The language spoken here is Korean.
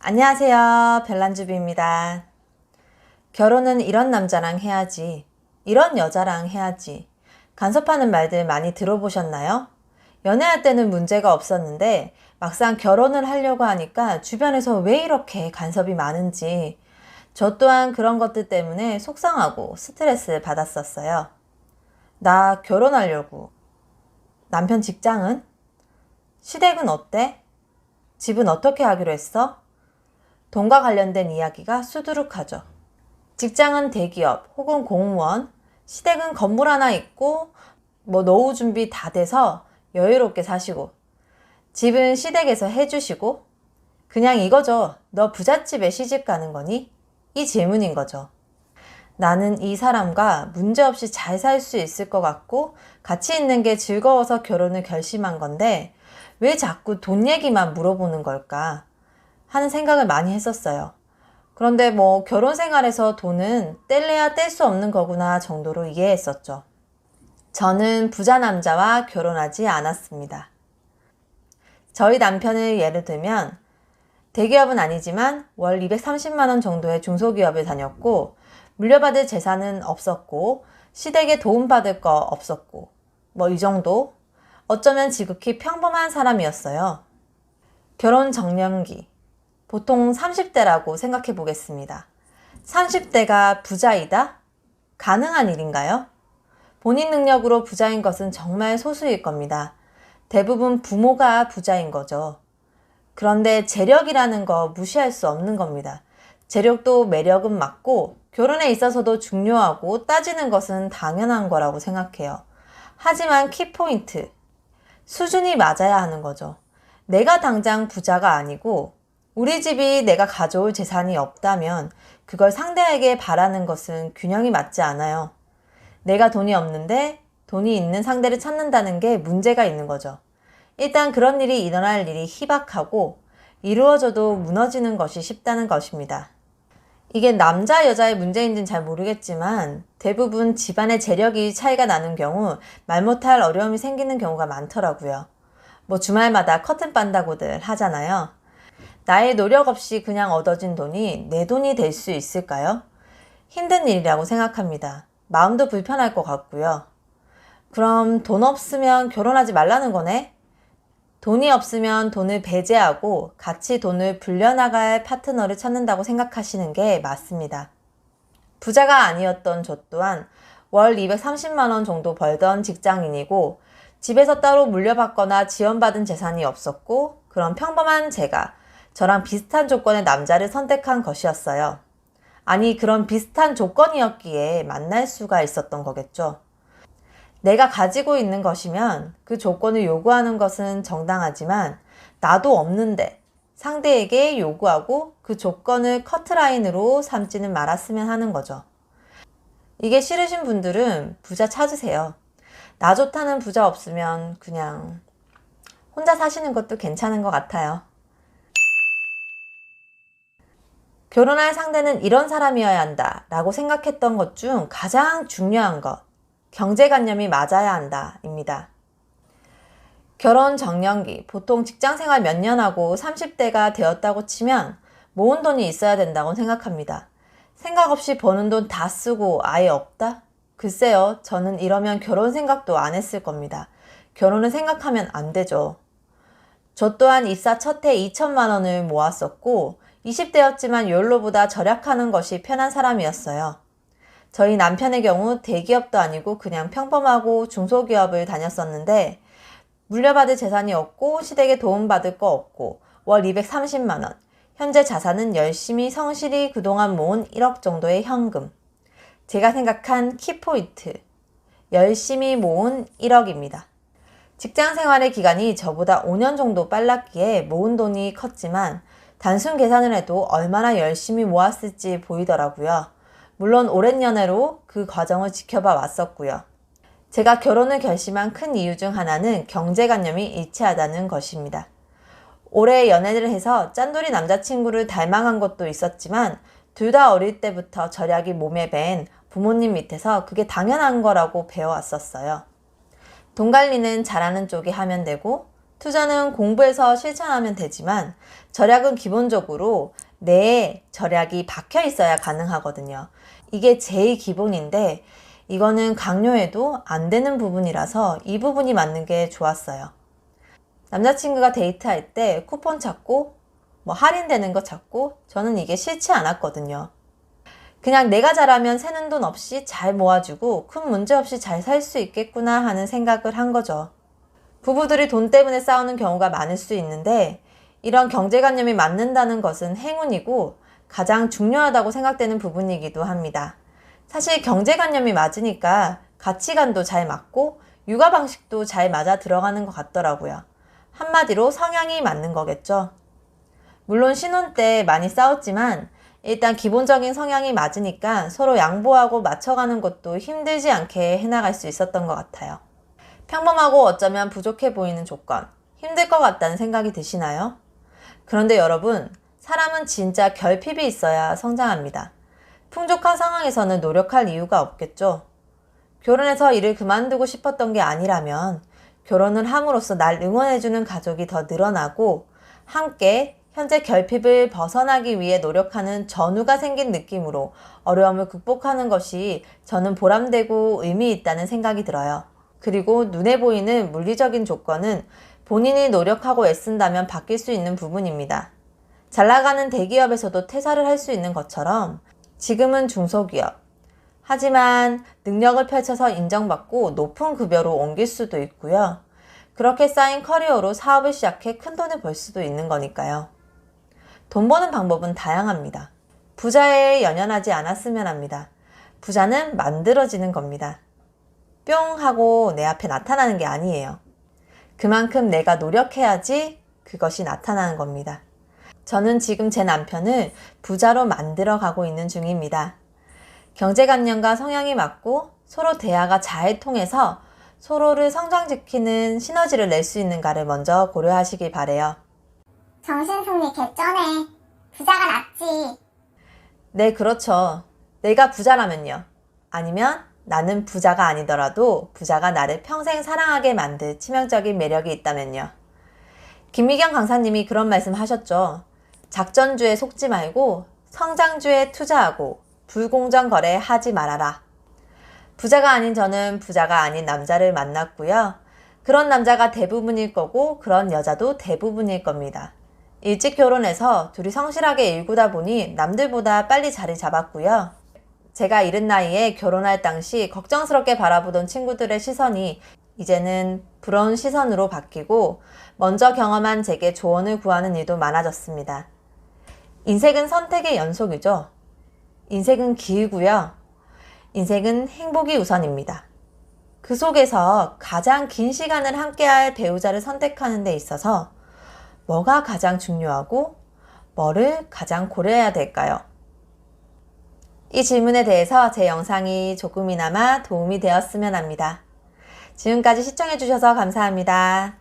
안녕하세요. 별난주비입니다. 결혼은 이런 남자랑 해야지, 이런 여자랑 해야지. 간섭하는 말들 많이 들어보셨나요? 연애할 때는 문제가 없었는데 막상 결혼을 하려고 하니까 주변에서 왜 이렇게 간섭이 많은지 저 또한 그런 것들 때문에 속상하고 스트레스 받았었어요. 나 결혼하려고. 남편 직장은? 시댁은 어때? 집은 어떻게 하기로 했어? 돈과 관련된 이야기가 수두룩하죠. 직장은 대기업 혹은 공무원, 시댁은 건물 하나 있고 노후 준비 다 돼서 여유롭게 사시고, 집은 시댁에서 해주시고, 그냥 이거죠. 너 부잣집에 시집 가는 거니? 이 질문인 거죠. 나는 이 사람과 문제없이 잘 살 수 있을 것 같고 같이 있는 게 즐거워서 결혼을 결심한 건데 왜 자꾸 돈 얘기만 물어보는 걸까 하는 생각을 많이 했었어요. 그런데 결혼 생활에서 돈은 뗄래야 뗄 수 없는 거구나 정도로 이해했었죠. 저는 부자 남자와 결혼하지 않았습니다. 저희 남편을 예를 들면 대기업은 아니지만 월 230만 원 정도의 중소기업을 다녔고 물려받을 재산은 없었고 시댁에 도움받을 거 없었고 이 정도? 어쩌면 지극히 평범한 사람이었어요. 결혼 정년기 보통 30대라고 생각해 보겠습니다. 30대가 부자이다? 가능한 일인가요? 본인 능력으로 부자인 것은 정말 소수일 겁니다. 대부분 부모가 부자인 거죠. 그런데 재력이라는 거 무시할 수 없는 겁니다. 재력도 매력은 맞고 결혼에 있어서도 중요하고 따지는 것은 당연한 거라고 생각해요. 하지만 키포인트, 수준이 맞아야 하는 거죠. 내가 당장 부자가 아니고 우리 집이 내가 가져올 재산이 없다면 그걸 상대에게 바라는 것은 균형이 맞지 않아요. 내가 돈이 없는데 돈이 있는 상대를 찾는다는 게 문제가 있는 거죠. 일단 그런 일이 일어날 일이 희박하고 이루어져도 무너지는 것이 쉽다는 것입니다. 이게 남자 여자의 문제인지는 잘 모르겠지만 대부분 집안의 재력이 차이가 나는 경우 말 못할 어려움이 생기는 경우가 많더라고요. 주말마다 커튼 빤다고들 하잖아요. 나의 노력 없이 그냥 얻어진 돈이 내 돈이 될 수 있을까요? 힘든 일이라고 생각합니다. 마음도 불편할 것 같고요. 그럼 돈 없으면 결혼하지 말라는 거네? 돈이 없으면 돈을 배제하고 같이 돈을 불려나갈 파트너를 찾는다고 생각하시는 게 맞습니다. 부자가 아니었던 저 또한 월 230만 원 정도 벌던 직장인이고 집에서 따로 물려받거나 지원받은 재산이 없었고 그런 평범한 제가 저랑 비슷한 조건의 남자를 선택한 것이었어요. 아니 그런 비슷한 조건이었기에 만날 수가 있었던 거겠죠. 내가 가지고 있는 것이면 그 조건을 요구하는 것은 정당하지만 나도 없는데 상대에게 요구하고 그 조건을 커트라인으로 삼지는 말았으면 하는 거죠. 이게 싫으신 분들은 부자 찾으세요. 나 좋다는 부자 없으면 그냥 혼자 사시는 것도 괜찮은 것 같아요. 결혼할 상대는 이런 사람이어야 한다 라고 생각했던 것 중 가장 중요한 것, 경제관념이 맞아야 한다 입니다. 결혼 정년기, 보통 직장생활 몇 년 하고 30대가 되었다고 치면 모은 돈이 있어야 된다고 생각합니다. 생각 없이 버는 돈 다 쓰고 아예 없다? 글쎄요, 저는 이러면 결혼 생각도 안 했을 겁니다. 결혼을 생각하면 안 되죠. 저 또한 입사 첫 해 2천만 원을 모았었고 20대였지만 욜로보다 절약하는 것이 편한 사람이었어요. 저희 남편의 경우 대기업도 아니고 그냥 평범하고 중소기업을 다녔었는데 물려받을 재산이 없고 시댁에 도움받을 거 없고 월 230만 원, 현재 자산은 열심히 성실히 그동안 모은 1억 정도의 현금. 제가 생각한 키포인트, 열심히 모은 1억입니다. 직장 생활의 기간이 저보다 5년 정도 빨랐기에 모은 돈이 컸지만 단순 계산을 해도 얼마나 열심히 모았을지 보이더라고요. 물론 오랜 연애로 그 과정을 지켜봐 왔었고요. 제가 결혼을 결심한 큰 이유 중 하나는 경제관념이 일치하다는 것입니다. 오래 연애를 해서 짠돌이 남자친구를 닮아간 것도 있었지만 둘 다 어릴 때부터 절약이 몸에 밴 부모님 밑에서 그게 당연한 거라고 배워왔었어요. 돈 관리는 잘하는 쪽이 하면 되고 투자는 공부해서 실천하면 되지만 절약은 기본적으로 내 절약이 박혀 있어야 가능하거든요. 이게 제일 기본인데 이거는 강요해도 안 되는 부분이라서 이 부분이 맞는 게 좋았어요. 남자친구가 데이트할 때 쿠폰 찾고 할인되는 거 찾고 저는 이게 싫지 않았거든요. 그냥 내가 잘하면 새는 돈 없이 잘 모아주고 큰 문제 없이 잘 살 수 있겠구나 하는 생각을 한 거죠. 부부들이 돈 때문에 싸우는 경우가 많을 수 있는데 이런 경제관념이 맞는다는 것은 행운이고 가장 중요하다고 생각되는 부분이기도 합니다. 사실 경제관념이 맞으니까 가치관도 잘 맞고 육아 방식도 잘 맞아 들어가는 것 같더라고요. 한마디로 성향이 맞는 거겠죠. 물론 신혼 때 많이 싸웠지만 일단 기본적인 성향이 맞으니까 서로 양보하고 맞춰가는 것도 힘들지 않게 해나갈 수 있었던 것 같아요. 평범하고 어쩌면 부족해 보이는 조건, 힘들 것 같다는 생각이 드시나요? 그런데 여러분, 사람은 진짜 결핍이 있어야 성장합니다. 풍족한 상황에서는 노력할 이유가 없겠죠. 결혼해서 일을 그만두고 싶었던 게 아니라면 결혼을 함으로써 날 응원해주는 가족이 더 늘어나고 함께 현재 결핍을 벗어나기 위해 노력하는 전우가 생긴 느낌으로 어려움을 극복하는 것이 저는 보람되고 의미 있다는 생각이 들어요. 그리고 눈에 보이는 물리적인 조건은 본인이 노력하고 애쓴다면 바뀔 수 있는 부분입니다. 잘 나가는 대기업에서도 퇴사를 할 수 있는 것처럼 지금은 중소기업. 하지만 능력을 펼쳐서 인정받고 높은 급여로 옮길 수도 있고요. 그렇게 쌓인 커리어로 사업을 시작해 큰돈을 벌 수도 있는 거니까요. 돈 버는 방법은 다양합니다. 부자에 연연하지 않았으면 합니다. 부자는 만들어지는 겁니다. 뿅 하고 내 앞에 나타나는 게 아니에요. 그만큼 내가 노력해야지 그것이 나타나는 겁니다. 저는 지금 제 남편을 부자로 만들어 가고 있는 중입니다. 경제관념과 성향이 맞고 서로 대화가 잘 통해서 서로를 성장시키는 시너지를 낼 수 있는가를 먼저 고려하시길 바래요. 정신승리 개쩌네. 부자가 낫지. 네, 그렇죠. 내가 부자라면요. 아니면 나는 부자가 아니더라도 부자가 나를 평생 사랑하게 만들 치명적인 매력이 있다면요. 김미경 강사님이 그런 말씀 하셨죠. 작전주에 속지 말고 성장주에 투자하고 불공정 거래 하지 말아라. 부자가 아닌 저는 부자가 아닌 남자를 만났고요. 그런 남자가 대부분일 거고 그런 여자도 대부분일 겁니다. 일찍 결혼해서 둘이 성실하게 일구다 보니 남들보다 빨리 자리 잡았고요. 제가 이른 나이에 결혼할 당시 걱정스럽게 바라보던 친구들의 시선이 이제는 부러운 시선으로 바뀌고 먼저 경험한 제게 조언을 구하는 일도 많아졌습니다. 인생은 선택의 연속이죠. 인생은 길고요. 인생은 행복이 우선입니다. 그 속에서 가장 긴 시간을 함께할 배우자를 선택하는 데 있어서 뭐가 가장 중요하고 뭐를 가장 고려해야 될까요? 이 질문에 대해서 제 영상이 조금이나마 도움이 되었으면 합니다. 지금까지 시청해주셔서 감사합니다.